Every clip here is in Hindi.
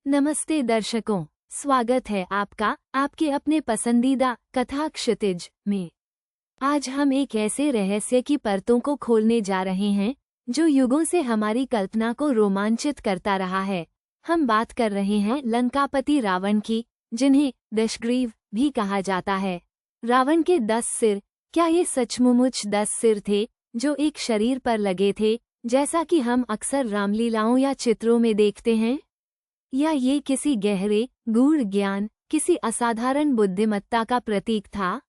नमस्ते दर्शकों, स्वागत है आपका आपके अपने पसंदीदा कथा क्षितिज में। आज हम एक ऐसे रहस्य की परतों को खोलने जा रहे हैं जो युगों से हमारी कल्पना को रोमांचित करता रहा है। हम बात कर रहे हैं लंकापति रावण की, जिन्हें दशग्रीव भी कहा जाता है। रावण के 10 सिर, क्या ये सचमुच 10 सिर थे जो एक शरीर पर लगे थे, जैसा कि हम अक्सर रामलीलाओं या चित्रों में देखते हैं? या ये किसी गहरे गूढ़ ज्ञान, किसी असाधारण बुद्धिमत्ता का प्रतीक था?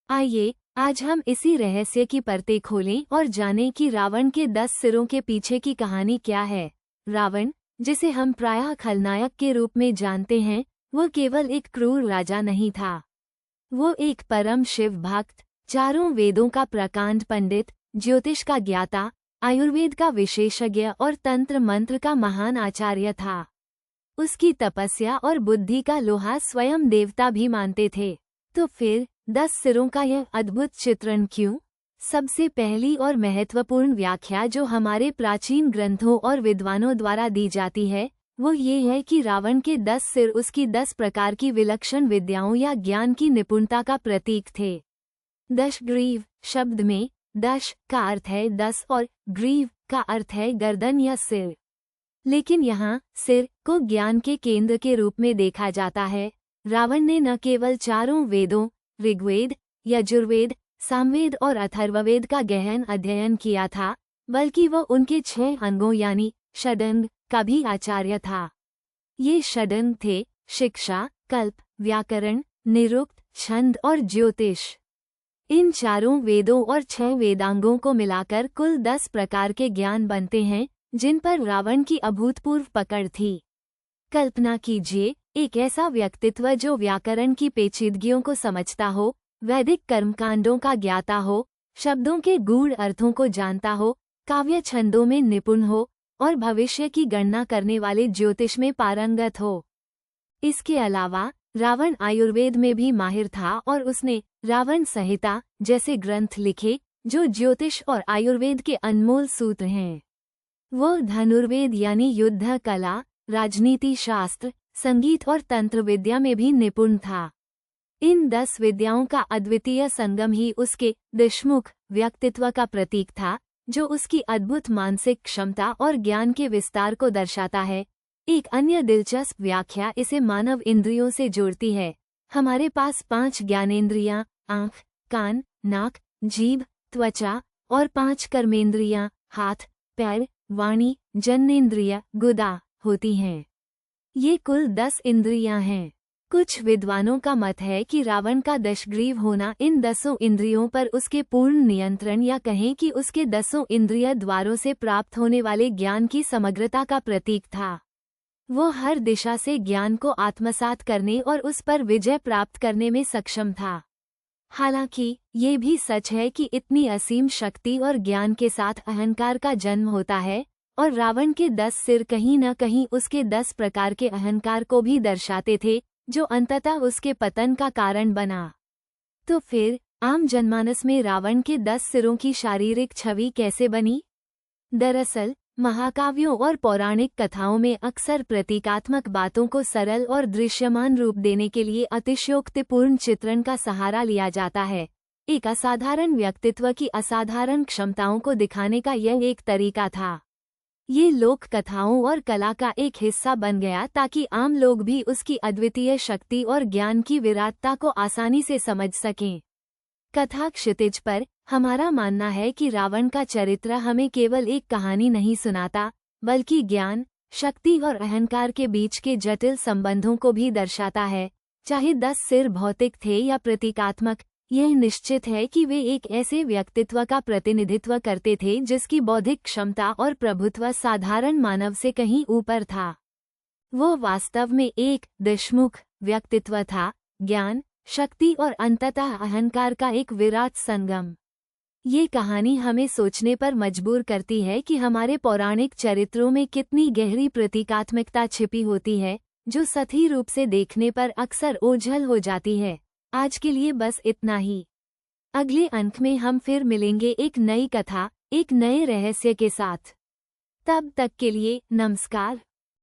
आइए आज हम इसी रहस्य की परतें खोलें और जानें कि रावण के 10 सिरों के पीछे की कहानी क्या है। रावण, जिसे हम प्रायः खलनायक के रूप में जानते हैं, वो केवल एक क्रूर राजा नहीं था। वो एक परम शिव भक्त, चारों वेदों का प्रकांड पंडित, ज्योतिष का ज्ञाता, आयुर्वेद का विशेषज्ञ और तंत्र मंत्र का महान आचार्य था। उसकी तपस्या और बुद्धि का लोहा स्वयं देवता भी मानते थे। तो फिर 10 सिरों का यह अद्भुत चित्रण क्यों? सबसे पहली और महत्वपूर्ण व्याख्या जो हमारे प्राचीन ग्रंथों और विद्वानों द्वारा दी जाती है, वो ये है कि रावण के 10 सिर उसकी 10 प्रकार की विलक्षण विद्याओं या ज्ञान की निपुणता का प्रतीक थे। दशग्रीव शब्द में दश का अर्थ है 10 और ग्रीव का अर्थ है गर्दन या सिर। लेकिन यहाँ सिर को ज्ञान के केंद्र के रूप में देखा जाता है। रावण ने न केवल चारों वेदों ऋग्वेद, यजुर्वेद, सामवेद और अथर्ववेद का गहन अध्ययन किया था, बल्कि वो उनके 6 अंगों यानी षडंग का भी आचार्य था। ये षडंग थे शिक्षा, कल्प, व्याकरण, निरुक्त, छंद और ज्योतिष। इन चारों वेदों और 6 वेदांगों को मिलाकर कुल 10 प्रकार के ज्ञान बनते हैं, जिन पर रावण की अभूतपूर्व पकड़ थी। कल्पना कीजिए, एक ऐसा व्यक्तित्व जो व्याकरण की पेचीदगियों को समझता हो, वैदिक कर्मकांडों का ज्ञाता हो, शब्दों के गूढ़ अर्थों को जानता हो, काव्य छंदों में निपुण हो और भविष्य की गणना करने वाले ज्योतिष में पारंगत हो। इसके अलावा रावण आयुर्वेद में भी माहिर था और उसने रावण संहिता जैसे ग्रंथ लिखे जो ज्योतिष और आयुर्वेद के अनमोल सूत्र हैं। वो धनुर्वेद यानी युद्ध कला, राजनीति शास्त्र, संगीत और तंत्र विद्या में भी निपुण था। इन 10 विद्याओं का अद्वितीय संगम ही उसके दशमुख व्यक्तित्व का प्रतीक था, जो उसकी अद्भुत मानसिक क्षमता और ज्ञान के विस्तार को दर्शाता है। एक अन्य दिलचस्प व्याख्या इसे मानव इंद्रियों से जोड़ती है। हमारे पास 5 ज्ञानेंद्रियां, आँख, कान, नाक, जीभ, त्वचा और 5 कर्मेंद्रियां, हाथ, पैर, वाणी, जननेंद्रिय, गुदा होती हैं। ये कुल 10 इंद्रियां हैं। कुछ विद्वानों का मत है कि रावण का दशग्रीव होना इन 10 इंद्रियों पर उसके पूर्ण नियंत्रण या कहें कि उसके 10 इंद्रिय द्वारों से प्राप्त होने वाले ज्ञान की समग्रता का प्रतीक था। वो हर दिशा से ज्ञान को आत्मसात करने और उस पर विजय प्राप्त करने में सक्षम था। हालांकि ये भी सच है कि इतनी असीम शक्ति और ज्ञान के साथ अहंकार का जन्म होता है, और रावण के 10 सिर कहीं न कहीं उसके 10 प्रकार के अहंकार को भी दर्शाते थे, जो अंततः उसके पतन का कारण बना। तो फिर आम जनमानस में रावण के 10 सिरों की शारीरिक छवि कैसे बनी? दरअसल महाकाव्यों और पौराणिक कथाओं में अक्सर प्रतीकात्मक बातों को सरल और दृश्यमान रूप देने के लिए अतिशयोक्तिपूर्ण चित्रण का सहारा लिया जाता है। एक असाधारण व्यक्तित्व की असाधारण क्षमताओं को दिखाने का यह एक तरीका था। ये लोक कथाओं और कला का एक हिस्सा बन गया ताकि आम लोग भी उसकी अद्वितीय शक्ति और ज्ञान की विराटता को आसानी से समझ सकें। कथा क्षितिज पर हमारा मानना है कि रावण का चरित्र हमें केवल एक कहानी नहीं सुनाता, बल्कि ज्ञान, शक्ति और अहंकार के बीच के जटिल संबंधों को भी दर्शाता है। चाहे 10 सिर भौतिक थे या प्रतीकात्मक, यह निश्चित है कि वे एक ऐसे व्यक्तित्व का प्रतिनिधित्व करते थे जिसकी बौद्धिक क्षमता और प्रभुत्व साधारण मानव से कहीं ऊपर था। वो वास्तव में एक दशमुख व्यक्तित्व था, ज्ञान, शक्ति और अंततः अहंकार का एक विराट संगम। ये कहानी हमें सोचने पर मजबूर करती है कि हमारे पौराणिक चरित्रों में कितनी गहरी प्रतीकात्मकता छिपी होती है, जो सतही रूप से देखने पर अक्सर ओझल हो जाती है। आज के लिए बस इतना ही। अगले अंक में हम फिर मिलेंगे एक नई कथा, एक नए रहस्य के साथ। तब तक के लिए नमस्कार।